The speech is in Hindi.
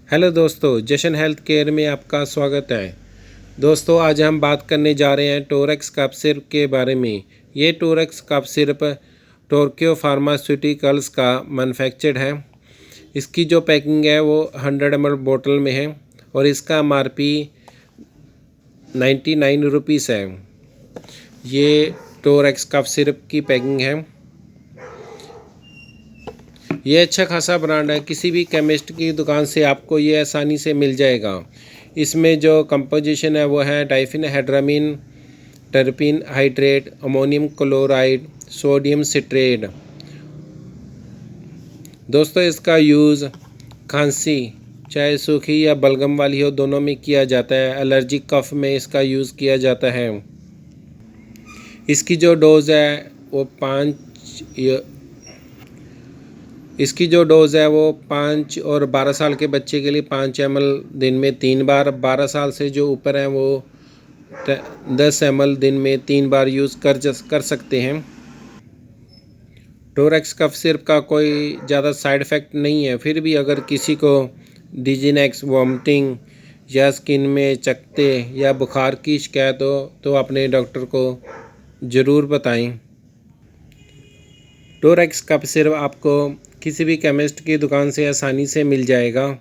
हेलो दोस्तों, जशन हेल्थ केयर में आपका स्वागत है। दोस्तों, आज हम बात करने जा रहे हैं टोरेक्स कफ सिरप के बारे में। ये Torex cough syrup Tokyo pharmaceuticals का मैन्युफैक्चर्ड है। इसकी जो पैकिंग है वो 100 ml बोतल में है और इसका MRP 99 रुपीज़ है। ये टोरेक्स कफ सिरप की पैकिंग है। ये अच्छा खासा ब्रांड है, किसी भी केमिस्ट की दुकान से आपको ये आसानी से मिल जाएगा। इसमें जो कंपोजिशन है वो है diphenhydramine, terpin hydrate, ammonium chloride, sodium citrate. दोस्तों, इसका यूज़ खांसी चाहे सूखी या बलगम वाली हो, दोनों में किया जाता है। एलर्जिक कफ में इसका यूज़ किया जाता है। इसकी जो डोज़ है वो 5 और 12 साल के बच्चे के लिए 5 ml दिन में 3 बार, 12 साल से जो ऊपर हैं वो 10 ml दिन में 3 बार यूज़ कर सकते हैं। टोरेक्स कफ सिरप का कोई ज़्यादा साइड इफ़ेक्ट नहीं है। फिर भी अगर किसी को डिजीनेस, वॉमिटिंग या स्किन में चकत्ते या बुखार की शिकायत हो तो अपने डॉक्टर को ज़रूर बताएं। टोरेक्स कफ सिरप आपको किसी भी केमिस्ट की दुकान से आसानी से मिल जाएगा।